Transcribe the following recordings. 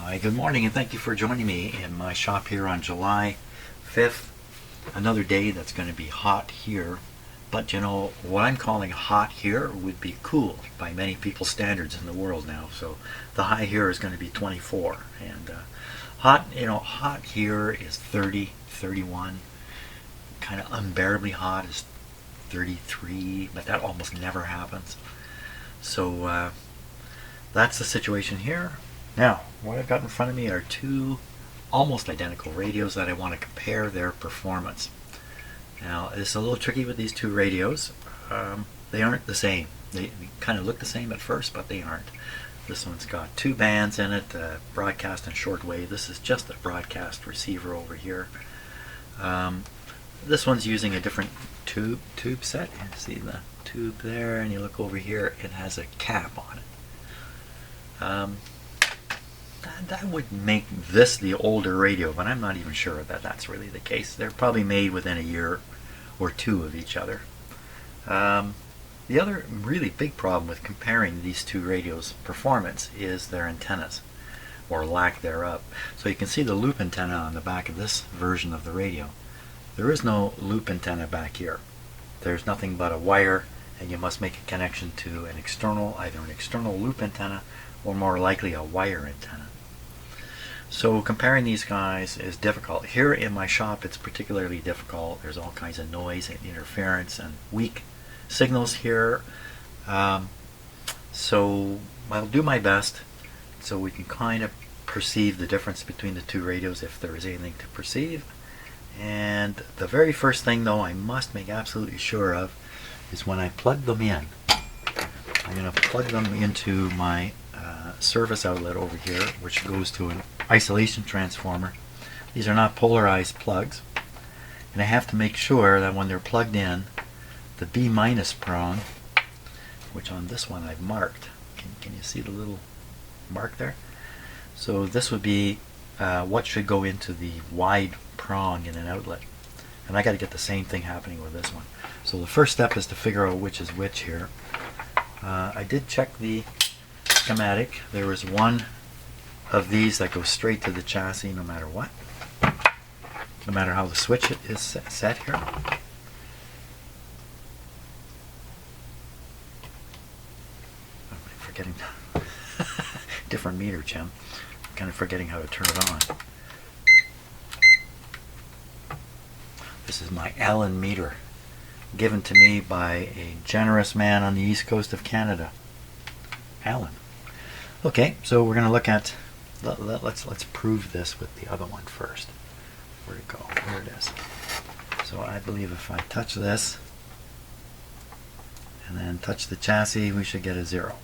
Hi, good morning, and thank you for joining me in my shop here on July 5th. Another day that's going to be hot here, but you know, what I'm calling hot here would be cool by many people's standards in the world now. So the high here is going to be 24, and hot here is 30, 31. Kind of unbearably hot is 33, but that almost never happens. So that's the situation here. Now, what I've got in front of me are two almost identical radios that I want to compare their performance. Now, it's a little tricky with these two radios. They aren't the same. They kind of look the same at first, but they aren't. This one's got two bands in it, broadcast and shortwave. This is just a broadcast receiver over here. This one's using a different tube set. You see the tube there, and you look over here, it has a cap on it. That would make this the older radio, but I'm not even sure that that's really the case. They're probably made within a year or two of each other. The other really big problem with comparing these two radios' performance is their antennas, or lack thereof. So you can see the loop antenna on the back of this version of the radio. There is no loop antenna back here. There's nothing but a wire, and you must make a connection to an external, either an external loop antenna or more likely a wire antenna. So comparing these guys is difficult. Here in my shop it's particularly difficult. There's all kinds of noise and interference and weak signals here. So I'll do my best so we can kind of perceive the difference between the two radios if there is anything to perceive. And the very first thing though I must make absolutely sure of is when I plug them in. I'm going to plug them into my service outlet over here, which goes to an isolation transformer. These are not polarized plugs, and I have to make sure that when they're plugged in, the B minus prong, which on this one I've marked, can you see the little mark there? So this would be what should go into the wide prong in an outlet, and I got to get the same thing happening with this one. So the first step is to figure out which is which here. I did check the schematic. There is one of these that goes straight to the chassis no matter what, no matter how the switch is set here. I'm forgetting different meter, Jim. I'm kind of forgetting how to turn it on. This is my Allen meter, given to me by a generous man on the east coast of Canada, Allen. Okay, so we're going to look at, let's prove this with the other one first. Where'd it go? There it is. So I believe if I touch this and then touch the chassis, we should get a 0.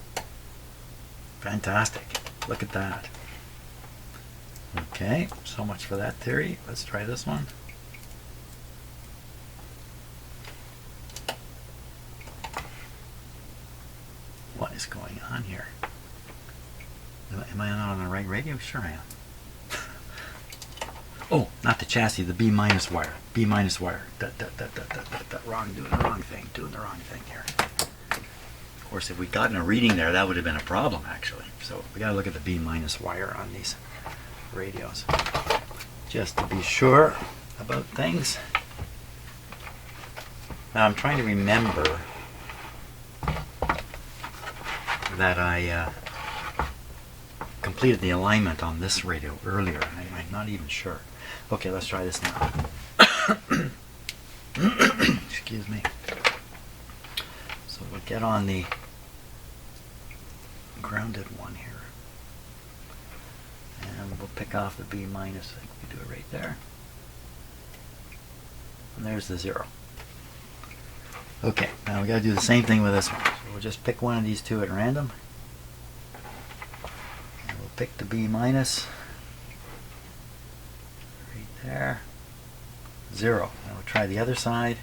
Fantastic. Look at that. Okay, so much for that theory. Let's try this one. What is going on here? Am I not on the right radio? Sure I am. Oh, not the chassis, the B minus wire. B minus wire. Wrong, doing the wrong thing here. Of course, if we'd gotten a reading there, that would have been a problem actually. So we got to look at the B minus wire on these radios, just to be sure about things. Now I'm trying to remember that I completed the alignment on this radio earlier. I'm not even sure. Okay, let's try this now. Excuse me. So we'll get on the grounded one here, and we'll pick off the B minus. I think we do it right there, and there's the 0. Okay, now we got to do the same thing with this one. So we'll just pick one of these two at random. And we'll pick the B minus. Right there. 0. Now we'll try the other side.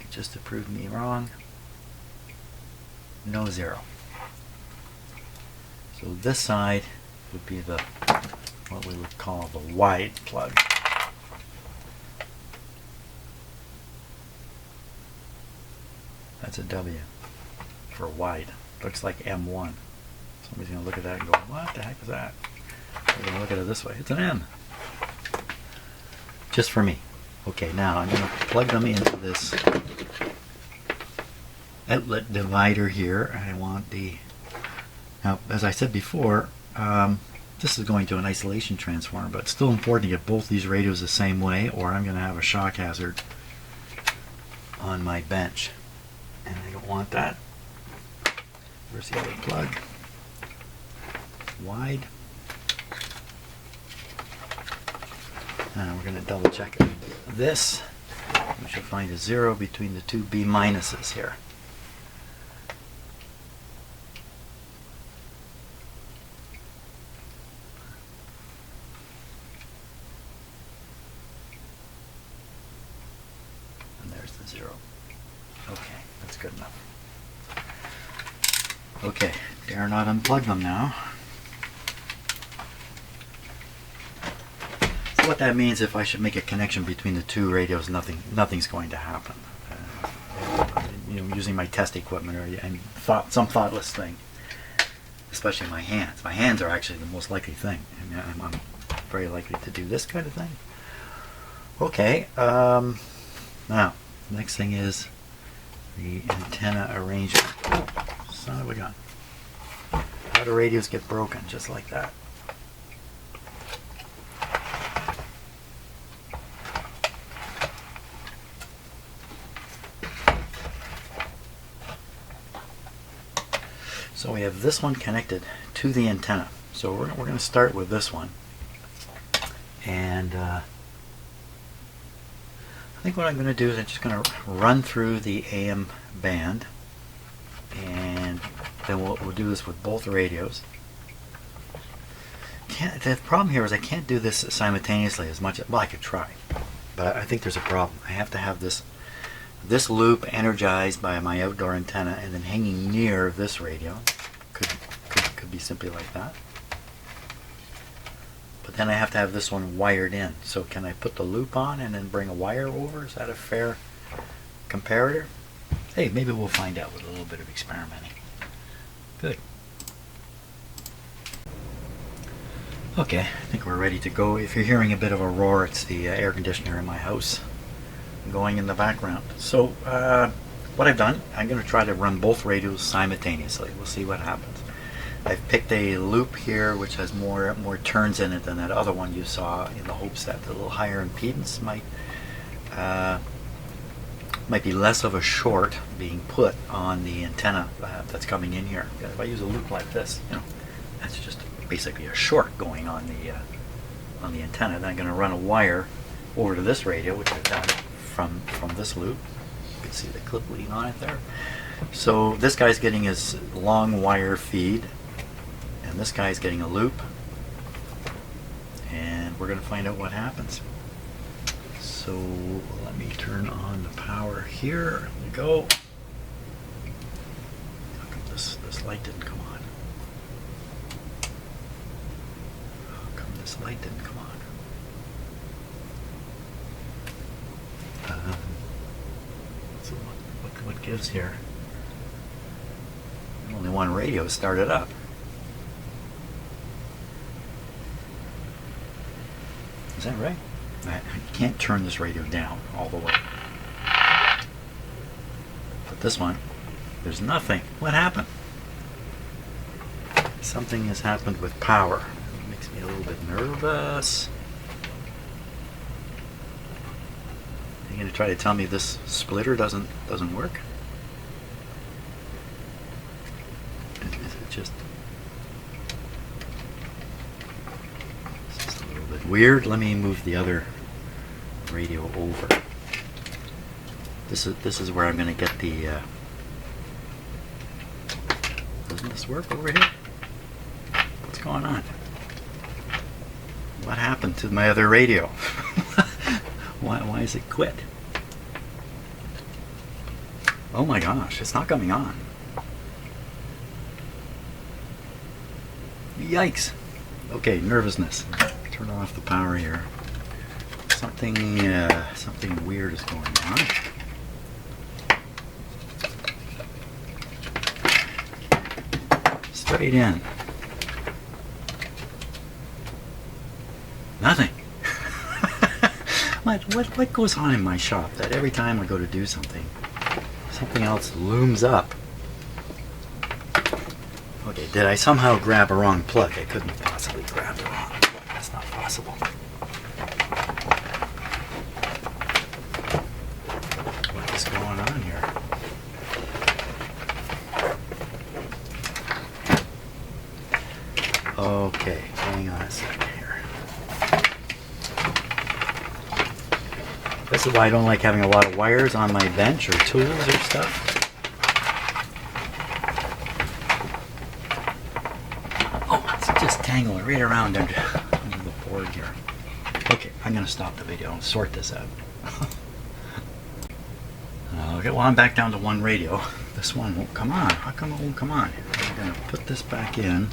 Just to prove me wrong. No 0. So this side would be the, what we would call the wide plug. That's a W for wide. Looks like M1. So Somebody's going to look at that and go, what the heck is that? We're going to look at it this way. It's an N. Just for me. Okay, now I'm going to plug them into this outlet divider here. I want the... Now, as I said before, this is going to an isolation transformer, but it's still important to get both these radios the same way, or I'm going to have a shock hazard on my bench. And I don't want that. Where's the other plug? Wide. And we're going to double check it. This, we should find a 0 between the two B minuses here. And there's the 0. Okay, that's good enough. Okay, dare not unplug them now. So what that means, if I should make a connection between the two radios, nothing's going to happen. Using my test equipment or some thoughtless thing, especially my hands. My hands are actually the most likely thing. I mean, I'm very likely to do this kind of thing. Okay, now next thing is the antenna arrangement. Son of a gun. How do radios get broken just like that? So we have this one connected to the antenna. So we're going to start with this one. And I think what I'm going to do is I'm just going to run through the AM band. And then we'll do this with both radios. The problem here is I can't do this simultaneously as much. Well, I could try. But I think there's a problem. I have to have this loop energized by my outdoor antenna and then hanging near this radio. Could be simply like that. But then I have to have this one wired in. So can I put the loop on and then bring a wire over? Is that a fair comparator? Hey, maybe we'll find out with a little bit of experimenting. Good. Okay, I think we're ready to go. If you're hearing a bit of a roar, it's the air conditioner in my house going in the background. So what I've done, I'm going to try to run both radios simultaneously. We'll see what happens. I've picked a loop here which has more turns in it than that other one you saw, in the hopes that the little higher impedance might be less of a short being put on the antenna that's coming in here. If I use a loop like this, that's just basically a short going on the antenna. Then I'm going to run a wire over to this radio, which I've done from this loop. You can see the clip leading on it there. So this guy's getting his long wire feed, and this guy's getting a loop, and we're going to find out what happens. So let me turn on the power here. There we go. How come this light didn't come on? How come this light didn't come on? So what gives here? Only one radio started up. Is that right? I can't turn this radio down all the way. But this one, there's nothing. What happened? Something has happened with power. It makes me a little bit nervous. Are you going to try to tell me this splitter doesn't work? Is it just... This is a little bit weird. Let me move the other radio over. This is where I'm going to get the... Doesn't this work over here? What's going on? What happened to my other radio? Why is it quit? Oh my gosh, it's not coming on. Yikes. Okay, nervousness. Turn off the power here. Something weird is going on. Straight in. Nothing. What goes on in my shop that every time I go to do something, something else looms up? Okay, did I somehow grab a wrong plug? I couldn't possibly grab the wrong plug. That's not possible. What is going on here? Okay, hang on a second here. This is why I don't like having a lot of wires on my bench or tools or stuff. Tangle it right around under the board here. Okay, I'm going to stop the video and sort this out. Okay, well, I'm back down to one radio. This one won't come on. How come it won't come on? I'm going to put this back in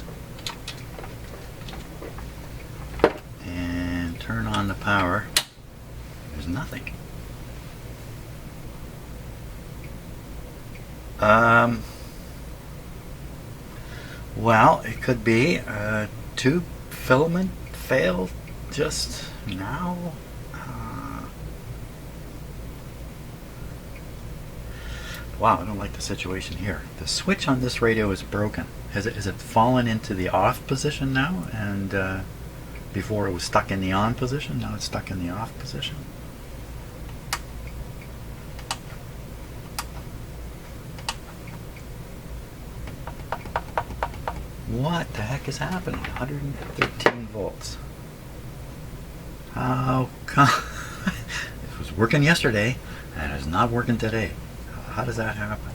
and turn on the power. There's nothing. Well, it could be tube filament failed just now. Wow, I don't like the situation here. The switch on this radio is broken. Has it fallen into the off position now? And before it was stuck in the on position, now it's stuck in the off position. What the heck is happening? 113 volts. How come? It was working yesterday and it's not working today. How does that happen?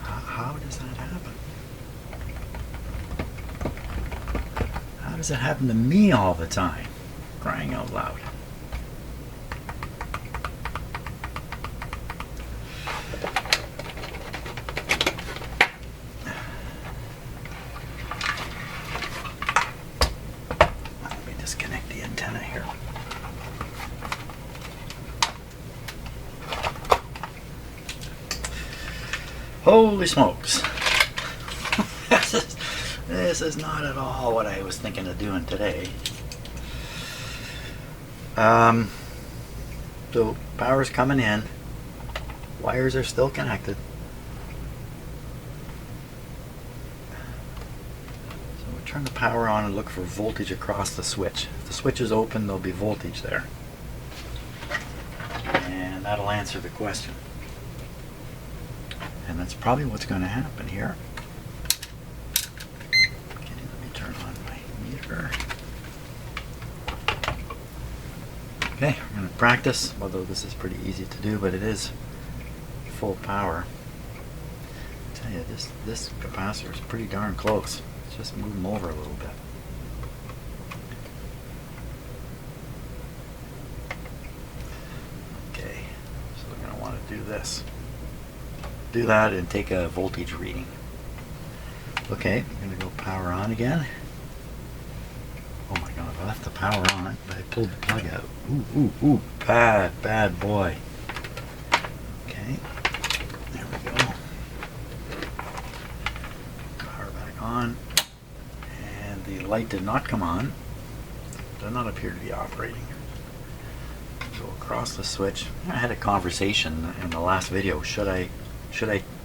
How does that happen? How does it happen to me all the time? Crying out loud. Holy smokes. This is not at all what I was thinking of doing today. So power's coming in. Wires are still connected. So we'll turn the power on and look for voltage across the switch. If the switch is open, there'll be voltage there. And that'll answer the question. And that's probably what's going to happen here. Okay, let me turn on my meter. Okay, we're going to practice, although this is pretty easy to do, but it is full power. I tell you, this capacitor is pretty darn close. Let's just move them over a little bit. Okay, so we're going to want to do this. Do that and take a voltage reading. Okay, I'm going to go power on again. Oh my god, I left the power on, but I pulled the plug out. Ooh, bad boy. Okay, there we go. Power back on. And the light did not come on. Does not appear to be operating. Go across the switch. I had a conversation in the last video. Should I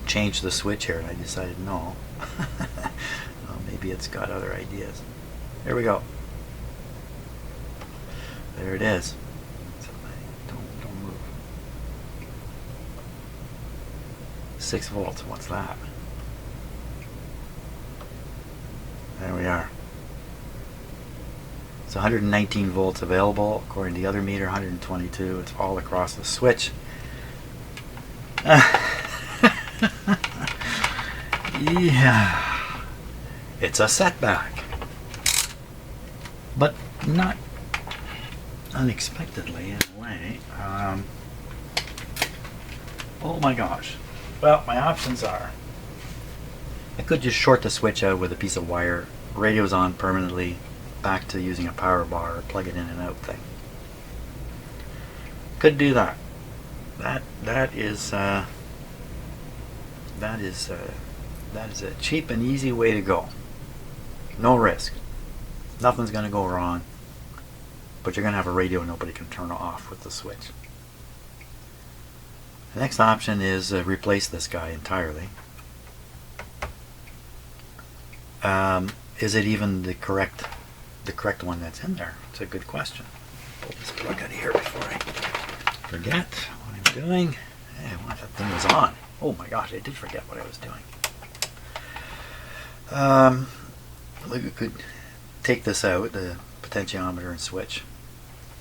change the switch here? And I decided no. Well, maybe it's got other ideas. There we go. There it is. Don't move. 6 volts. What's that? There we are. It's 119 volts available. According to the other meter, 122. It's all across the switch. Yeah, it's a setback, but not unexpectedly in a way. Oh my gosh. Well, my options are I could just short the switch out with a piece of wire, radio's on permanently, back to using a power bar or plug it in and out thing. Could do that. That is a cheap and easy way to go. No risk. Nothing's going to go wrong, but you're going to have a radio nobody can turn off with the switch. The next option is replace this guy entirely. Is it even the correct one that's in there? It's a good question. Pull this plug out of here before I forget what I'm doing. Hey, that thing was on. Oh my gosh, I did forget what I was doing. We could take this out, the potentiometer and switch.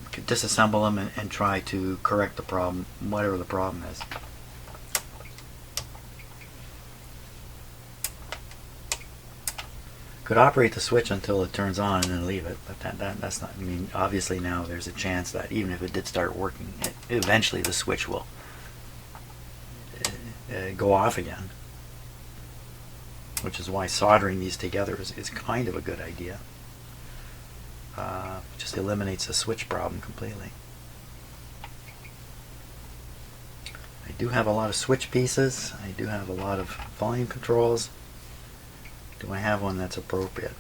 We could disassemble them and try to correct the problem, whatever the problem is. Could operate the switch until it turns on and then leave it, but that's not, I mean, obviously now there's a chance that even if it did start working, eventually the switch will go off again, which is why soldering these together is kind of a good idea. Just eliminates the switch problem completely. I do have a lot of switch pieces. I do have a lot of volume controls. Do I have one that's appropriate?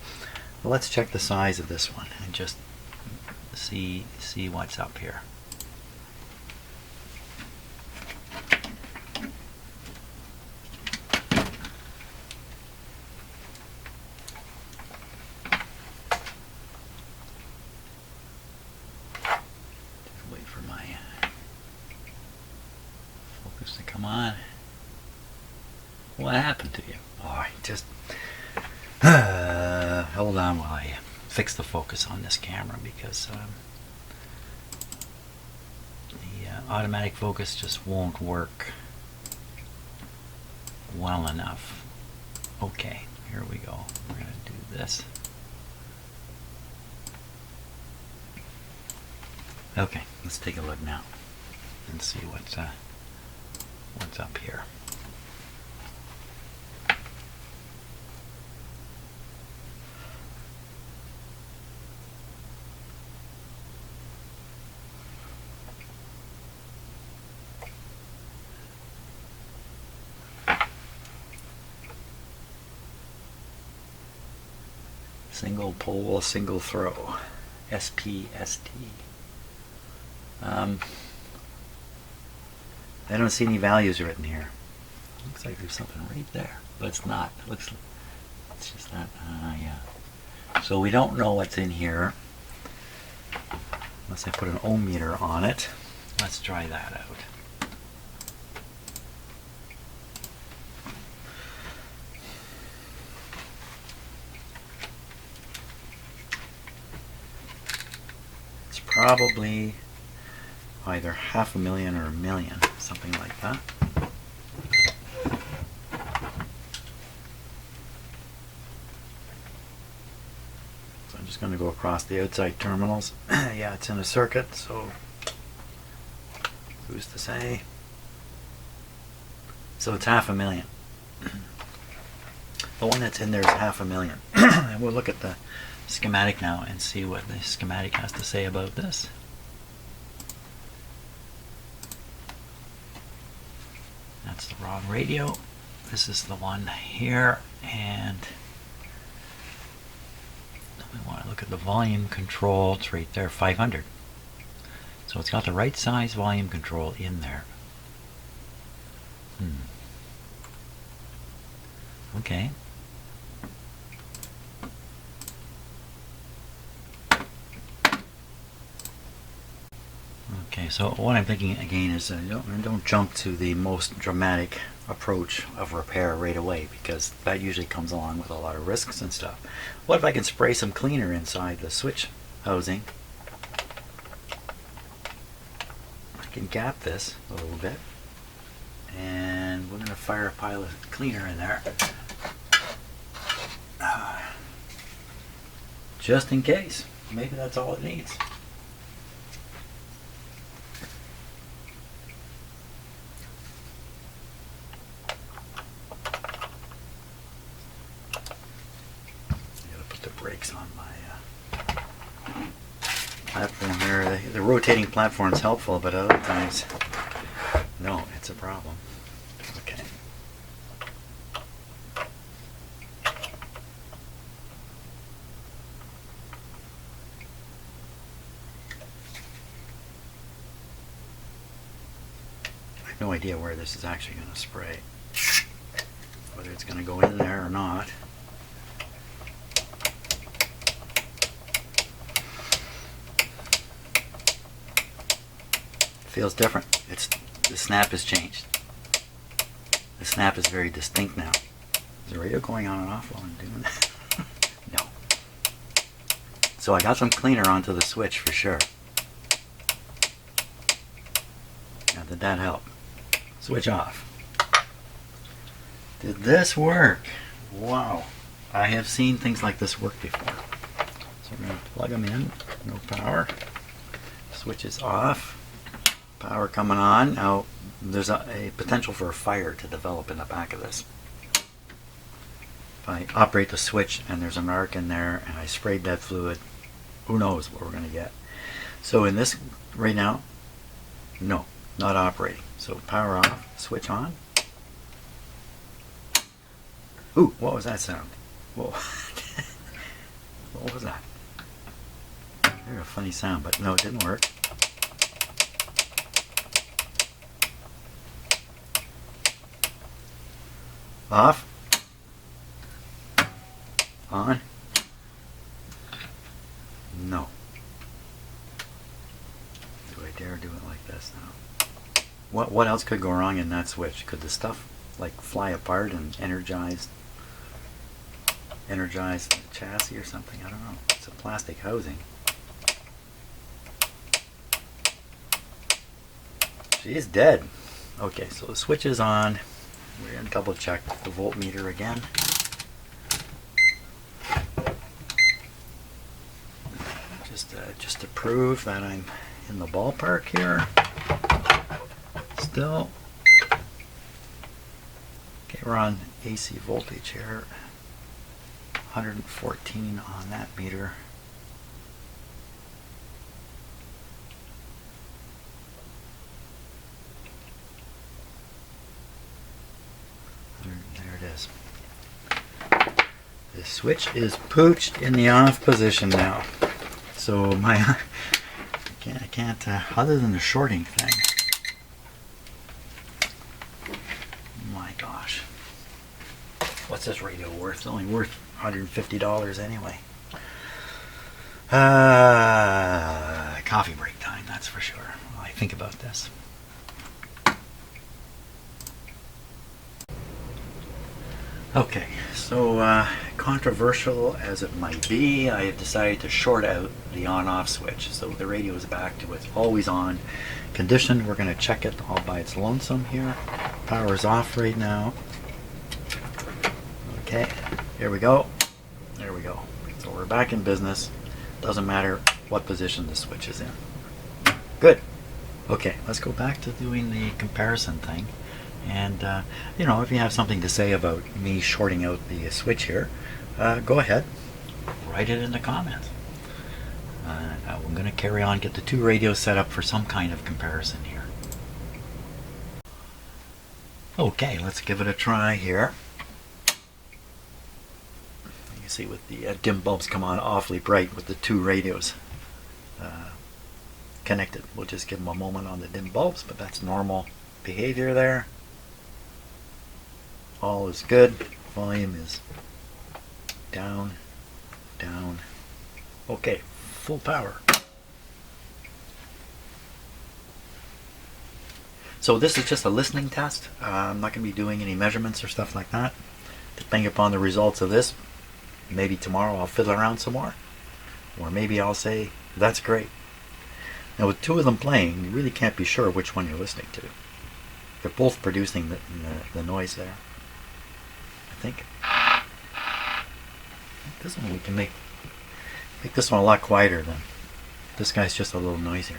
Well, let's check the size of this one and just see what's up here. Just wait for my focus to come on. What happened to you? Oh, I just hold on while I fix the focus on this camera, because the automatic focus just won't work well enough. Okay, here we go. We're going to do this. Okay, let's take a look now and see what's up here. Single pole, single throw, SPST. I don't see any values written here. Looks like there's something right there, but it's not. It's just that. Yeah. So we don't know what's in here unless I put an ohm meter on it. Let's try that out. Probably either 500,000 or 1 million, something like that. So I'm just going to go across the outside terminals. Yeah, it's in a circuit, so who's to say? So it's 500,000. The one that's in there is 500,000. And we'll look at the schematic now and see what the schematic has to say about this. That's the wrong radio. This is the one here, and we want to look at the volume control. It's right there, 500. So it's got the right size volume control in there. Okay. Okay, so what I'm thinking again is don't jump to the most dramatic approach of repair right away, because that usually comes along with a lot of risks and stuff. What if I can spray some cleaner inside the switch housing? I can gap this a little bit, and we're going to fire a pile of cleaner in there. Just in case. Maybe that's all it needs. Brakes on my platform here. The rotating platform is helpful, but other times, no, it's a problem. Okay. no idea where this is actually going to spray. Whether it's going to go in there or not. Feels different. The snap has changed. The snap is very distinct now. Is the radio going on and off while I'm doing that? No. So I got some cleaner onto the switch for sure. Now did that help? Switch off. Did this work? Wow. I have seen things like this work before. So we're going to plug them in. No power. Switch is off. Power coming on. Now there's a potential for a fire to develop in the back of this. If I operate the switch and there's an arc in there and I sprayed that fluid, who knows what we're going to get. So in this right now, no, not operating. So power off, switch on. Ooh, what was that sound? Whoa. What was that? Very a funny sound, but no, it didn't work. Off. On. No. Do I dare do it like this now? What else could go wrong in that switch? Could the stuff like fly apart and energize the chassis or something? I don't know. It's a plastic housing. She's dead. Okay, so the switch is on. We're going to double check the voltmeter again. Just to prove that I'm in the ballpark here. Still. Okay, we're on AC voltage here. 114 on that meter. There it is. The switch is pooched in the off position now. So I can't other than the shorting thing. My gosh. What's this radio worth? It's only worth $150 anyway. Coffee break time, that's for sure. While I think about this. Okay, so controversial as it might be, I have decided to short out the on-off switch. So the radio is back to its always on condition. We're going to check it all by its lonesome here. Power is off right now. Okay, here we go. There we go. So we're back in business. Doesn't matter what position the switch is in. Good. Okay, let's go back to doing the comparison thing. And, you know, if you have something to say about me shorting out the switch here, go ahead. Write it in the comments. I'm going to carry on, get the two radios set up for some kind of comparison here. Okay, let's give it a try here. You can see with the dim bulbs come on awfully bright with the two radios connected. We'll just give them a moment on the dim bulbs, but that's normal behavior there. All is good. Volume is down, down. Okay, full power. So this is just a listening test. I'm not going to be doing any measurements or stuff like that. Depending upon the results of this, maybe tomorrow I'll fiddle around some more. Or maybe I'll say, that's great. Now with two of them playing, you really can't be sure which one you're listening to. They're both producing the noise there. I think this one we can make this one a lot quieter than this guy's, just a little noisier.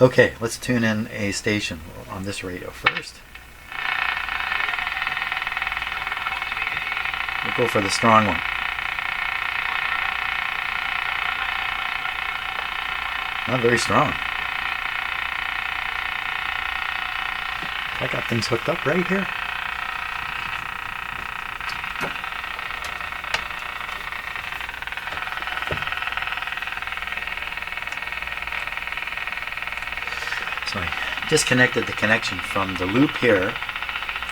Okay, let's tune in a station on this radio first. We'll go for the strong one. Not very strong. I got things hooked up right here. So I disconnected the connection from the loop here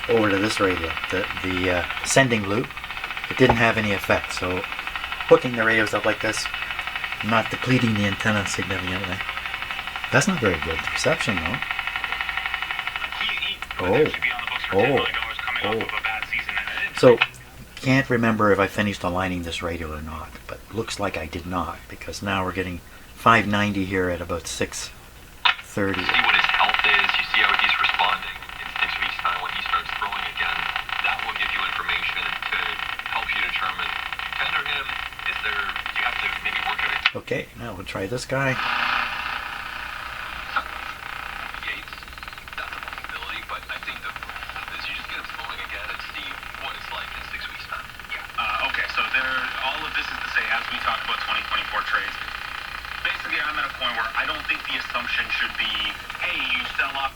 over to this radio, the sending loop. It didn't have any effect, so hooking the radios up like this, not depleting the antenna significantly. That's not very good reception, though. Oh. So, can't remember if I finished aligning this radio or not, but looks like I did not, because now we're getting 590 here at about 6:30. See what his health is, you see how he's responding. In 6 weeks' time, when he starts throwing again, that will give you information to help you determine, tender him, you have to maybe work at it. Okay, now we'll try this guy. Yates, that's a possibility, but I think the is you just get him throwing again and see what it's like in 6 weeks' time. Yeah. Okay, so all of this is to say, as we talk about 2024 trades, basically I'm at a point where I don't think the assumption should be, hey, you sell off.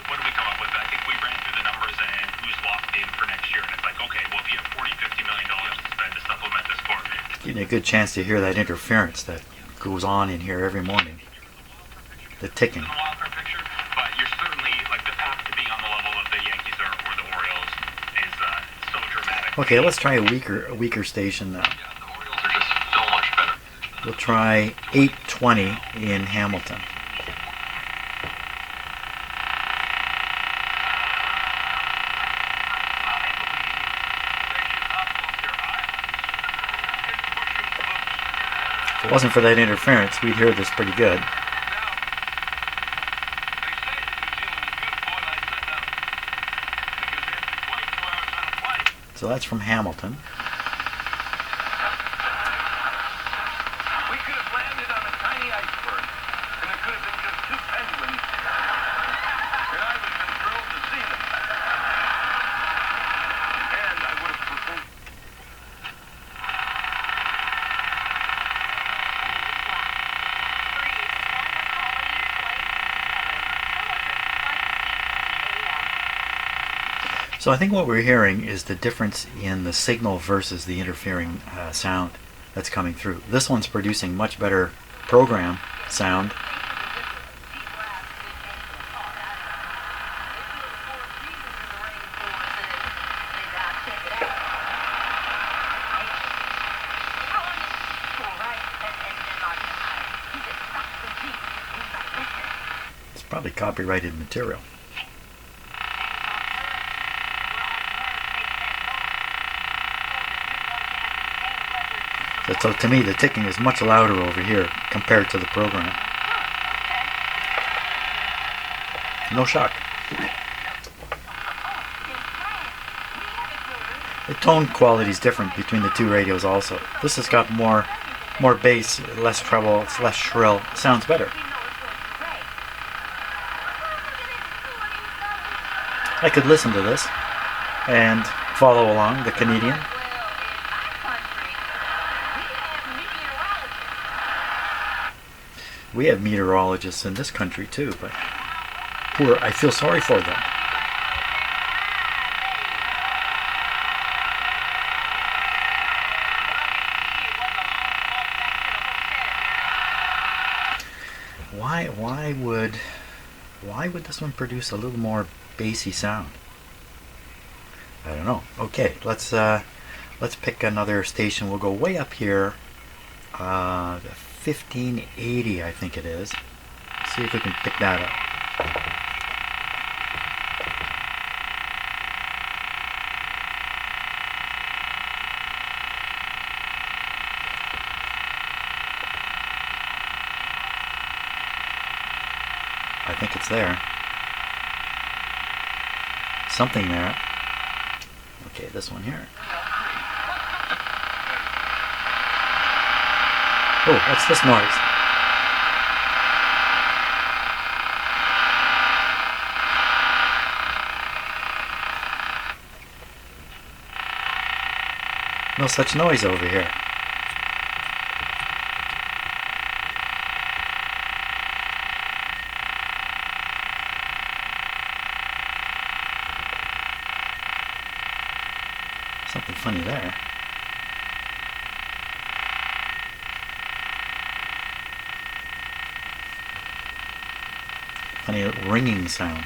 What did we come up with? I think we ran through the numbers and who's locked in for next year, and it's like, okay, well, if you have $40-50 million to spend to supplement this core, Getting a good chance to hear that interference that goes on in here every morning. The ticking. in the wild card picture, but you're certainly, like, the path to being on the level of the Yankees or the Orioles is so dramatic. Okay, let's try a weaker station now. Yeah, the Orioles are just so much better. We'll try 820 in Hamilton. If it wasn't for that interference, we'd hear this pretty good. So that's from Hamilton. We could have landed on a tiny iceberg, and it could have been just two penguins, and I would have been thrilled to see them. And I would have preferred... So I think what we're hearing is the difference in the signal versus the interfering sound that's coming through. This one's producing much better program sound. It's probably copyrighted material. So to me, the ticking is much louder over here compared to the program. No shock. The tone quality is different between the two radios also. This has got more bass, less treble, it's less shrill. It sounds better. I could listen to this and follow along, the Canadian. We have meteorologists in this country too, but poor, I feel sorry for them. Why would this one produce a little more bassy sound? I don't know. Okay, let's pick another station. We'll go way up here. 1580, I think it is. See if we can pick that up. I think it's there. Something there. Okay, this one here. Oh, what's this noise? No such noise over here. Something funny there. Funny ringing sound.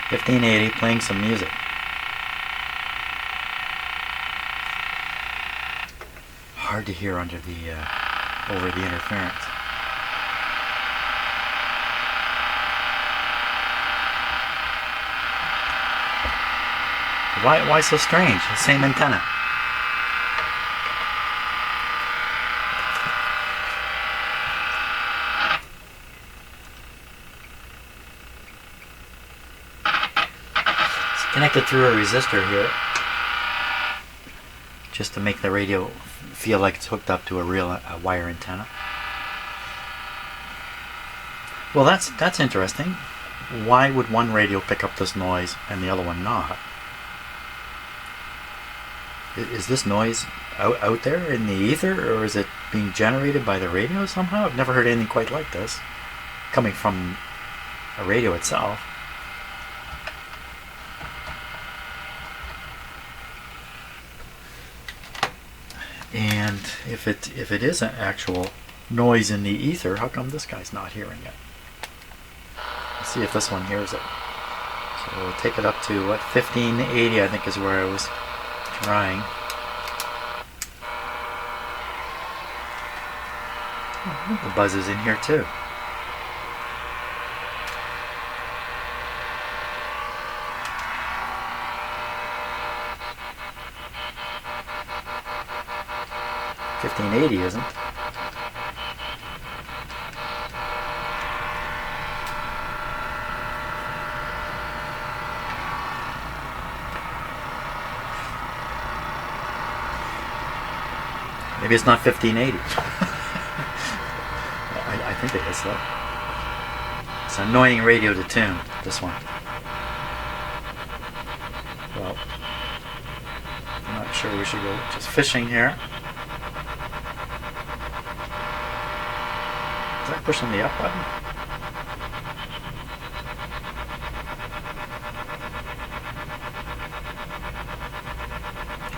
$15.80, playing some music. Hard to hear under the over the interference. Why so strange? The same antenna. It's connected through a resistor here, just to make the radio feel like it's hooked up to a real wire antenna. Well, that's interesting. Why would one radio pick up this noise and the other one not? Is this noise out there in the ether, or is it being generated by the radio somehow? I've never heard anything quite like this coming from a radio itself. And if it is an actual noise in the ether, how come this guy's not hearing it? Let's see if this one hears it. So we'll take it up to what, 1580 I think is where I was trying. Oh, the buzz is in here too. $15.80 isn't. Maybe it's not 1580. I think it is though. It's an annoying radio to tune, this one. Well, I'm not sure we should go just fishing here. Is that pushing the up button?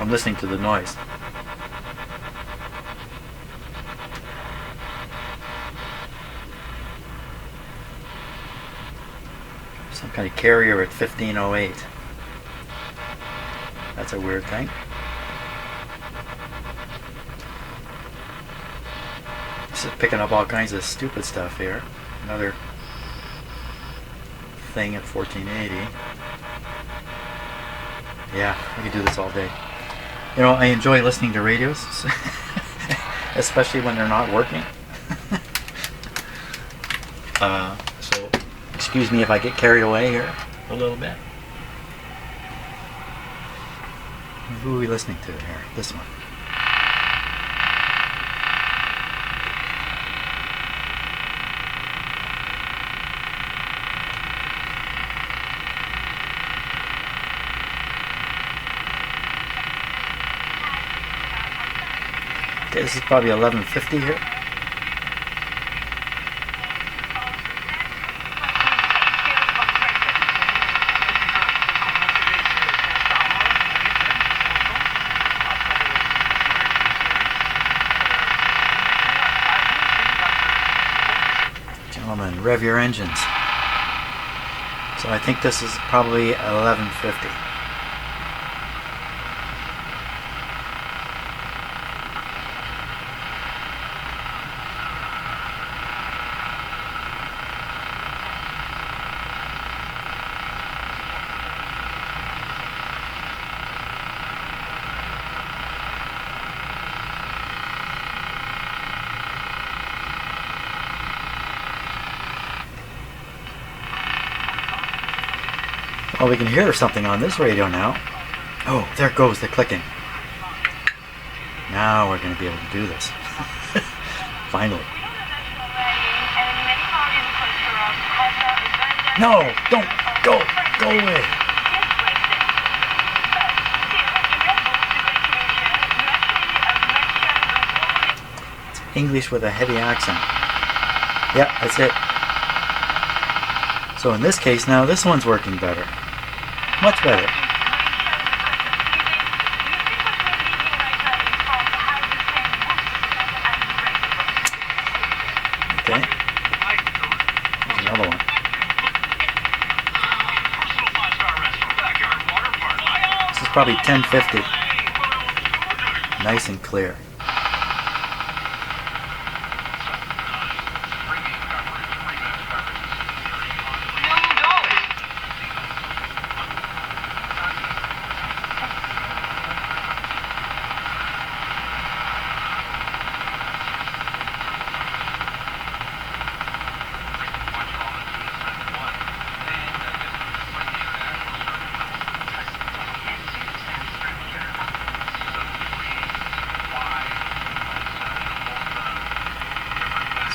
I'm listening to the noise. Some kind of carrier at 1508. That's a weird thing. This is picking up all kinds of stupid stuff here. Another thing at 1480. Yeah, I could do this all day. You know, I enjoy listening to radios, especially when they're not working. So, excuse me if I get carried away here a little bit. Who are we listening to here? This one. Okay, this is probably 1150 here. Gentlemen, rev your engines. So I think this is probably 1150. Well, we can hear something on this radio now. Oh, there goes the clicking. Now we're going to be able to do this. Finally. No, don't go. Go away. It's English with a heavy accent. Yeah, that's it. So in this case now, this one's working better. Much better. Okay. There's another one. This is probably 1050. Nice and clear.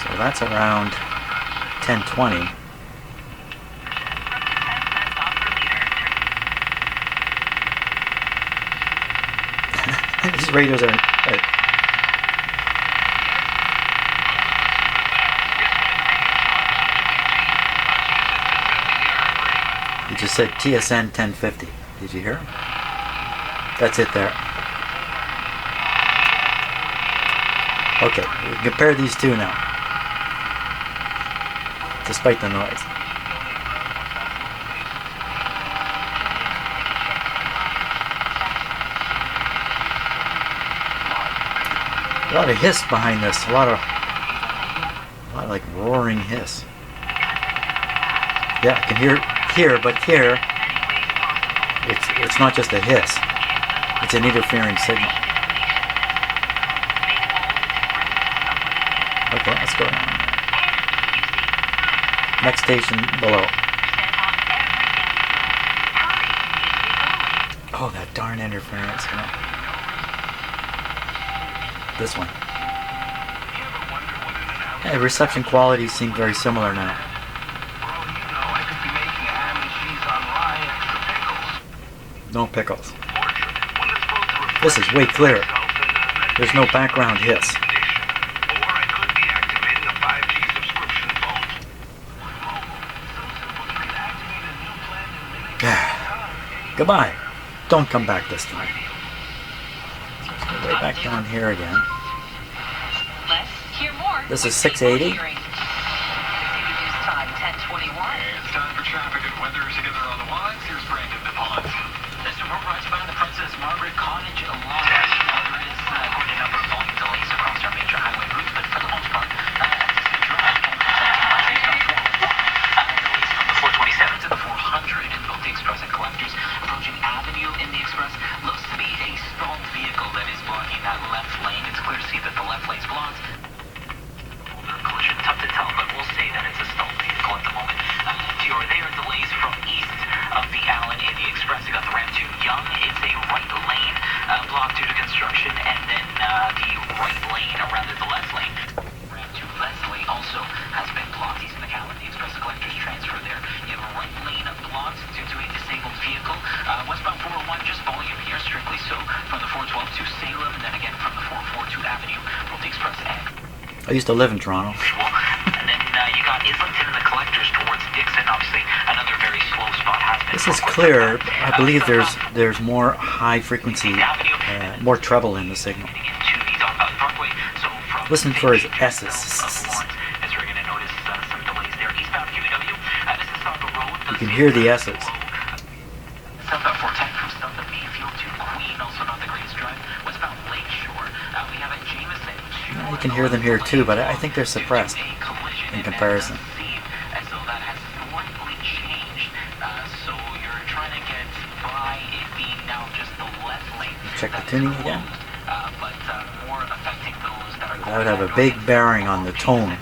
So that's around 1020. These radios are you just said TSN 1050. Did you hear him? That's it there. Okay, we can compare these two now. Despite the noise. A lot of hiss behind this. A lot of like roaring hiss. Yeah, I can hear here, but here it's not just a hiss. It's an interfering signal. Okay, let's go down. Next station below. Oh, that darn interference. You know. This one. Yeah, reception qualities seem very similar now. No pickles. This is way clearer. There's no background hiss. Goodbye. Don't come back this time. Let's go way back down here again. This is 680. It's time for traffic and weather together on the lines. Here's Brandon DePont. This report brought to you by the Princess Margaret Cottage Lodge. There is quite a number of volume delays across our major highway routes, but for the most part, delays from the 427 to the 400 in both the express and collectors. Approaching Avenue in the express looks to be a stalled vehicle that is blocking that left lane. It's clear to see that the left lane's blocked. Collision, tough to tell, but we'll say that it's a stalled vehicle at the moment. There are delays from east of the Allen in the express. You got the Ram 2 Young. It's a right lane blocked due to construction, and then the right lane, or rather the left lane, Ram 2 Leslie also has been blocked. East of the Allen, the express collectors transfer there. You have a right lane blocked due to a disabled vehicle. Westbound 401, just volume here, strictly so, from the 412 to Salem, and then again from the 442 Avenue, both the express and I used to live in Toronto. and then you got Islington and the collectors towards Dixon, obviously another very slow spot has been. This is clear. I believe there's more high frequency, more treble in the signal. Listen for his S's. You can hear the S's. Southbound 410 from south of Mayfield to Queen, also not the greatest drive. Westbound Lakeshore, we have at Jameson. You can hear them here too, but I think they're suppressed in comparison. And so that has slightly changed. So you're trying to get by it being now just the left lane. Check the tuning again. But more affecting those that are That would have a big bearing on the tone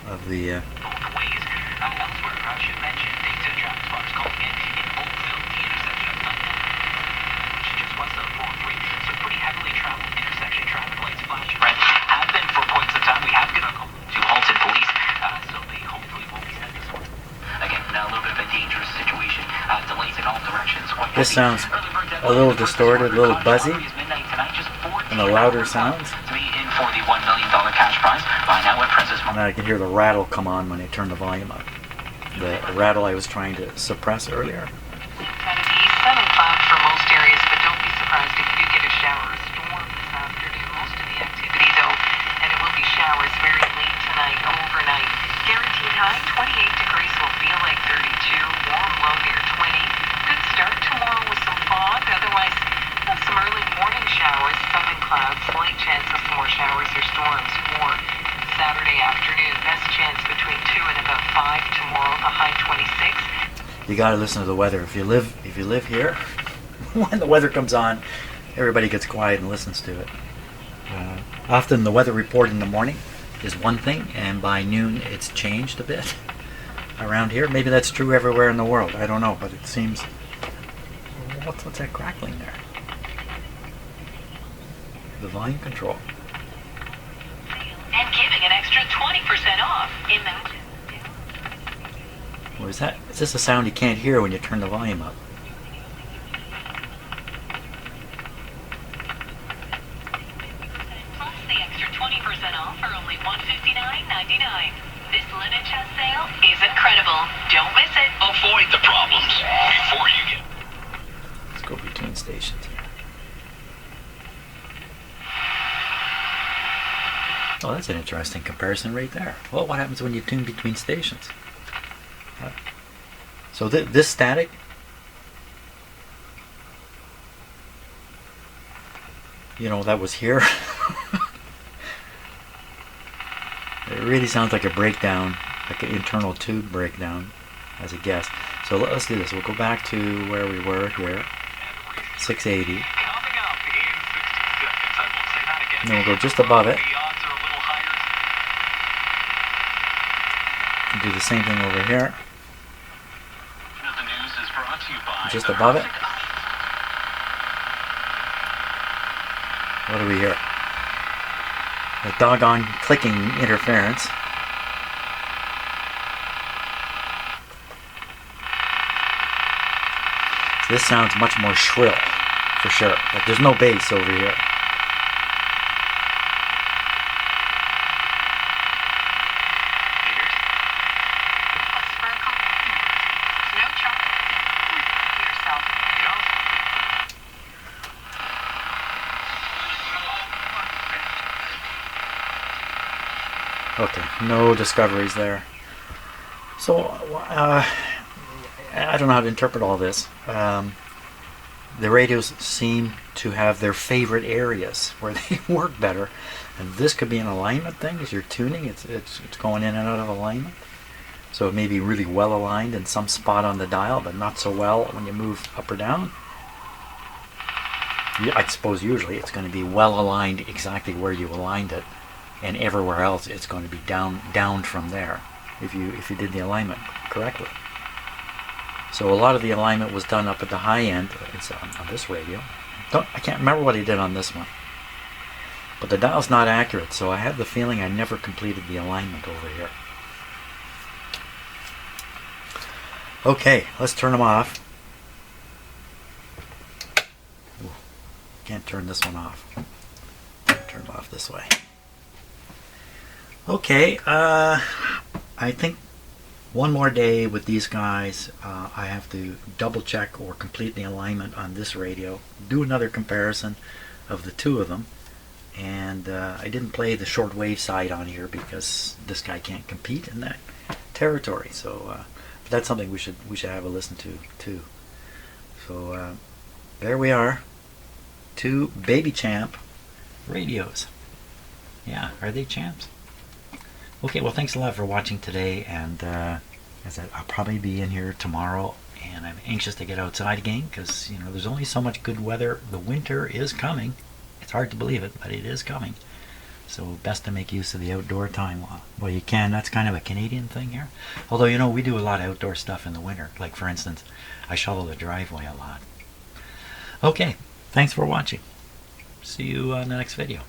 of the. both ways. Elsewhere, I should mention, data traffic spots calling in Oakville, the intersection of which is just west of 403. So pretty heavily traveled intersection. Traffic lights flashing red have been for quite some time. We have got a call to Halton Police, so they hopefully will be sent this one. Again, a little bit of a dangerous situation. Delays in all directions. This sounds a little distorted, a little buzzy, and the louder sounds. To be in for the $1 million cash prize. By now at Princess And I can hear the rattle come on when I turn the volume up. The rattle I was trying to suppress earlier. you got to listen to the weather. If you live here, when the weather comes on, everybody gets quiet and listens to it. Often the weather report in the morning is one thing, and by noon it's changed a bit around here. Maybe that's true everywhere in the world. I don't know, but it seems. What's that crackling there? The volume control. And giving an extra 20% off. Imagine. Or is this a sound you can't hear when you turn the volume up? Plus the extra 20% off for only $159.99. This limit chat sale is incredible. Don't miss it. Avoid the problems before you get. Let's go between stations here. Oh, that's an interesting comparison right there. Well, what happens when you tune between stations? So this static, that was here. It really sounds like a breakdown, like an internal tube breakdown, as a guess. So let's do this. We'll go back to where we were here, 680. Coming up in 60 seconds. I won't say that again. And then we'll go just above it. The odds are a little higher. And do the same thing over here, The news is brought to you by just above it. What do we hear? The doggone clicking interference. So this sounds much more shrill, for sure. Like there's no bass over here. Okay, no discoveries there. So, I don't know how to interpret all this. The radios seem to have their favorite areas where they work better, and this could be an alignment thing. As you're tuning, it's going in and out of alignment. So it may be really well aligned in some spot on the dial, but not so well when you move up or down. I suppose usually it's going to be well aligned exactly where you aligned it, and everywhere else it's going to be down from there if you did the alignment correctly. So a lot of the alignment was done up at the high end. It's on this radio. I can't remember what he did on this one, but the dial's not accurate, so I have the feeling I never completed the alignment over here. Okay, let's turn them off. Ooh, can't turn this one off. Turn it off this way. Okay, I think one more day with these guys. I have to double check or complete the alignment on this radio, do another comparison of the two of them, and I didn't play the shortwave side on here because this guy can't compete in that territory. So that's something we should have a listen to too. So there we are, two Baby Champ radios. Yeah, are they champs? Okay, well, thanks a lot for watching today, and as I'll probably be in here tomorrow, and I'm anxious to get outside again because there's only so much good weather. The winter is coming. It's hard to believe it, but it is coming. So best to make use of the outdoor time while you can. That's kind of a Canadian thing here. Although we do a lot of outdoor stuff in the winter. Like for instance, I shovel the driveway a lot. Okay, thanks for watching. See you on the next video.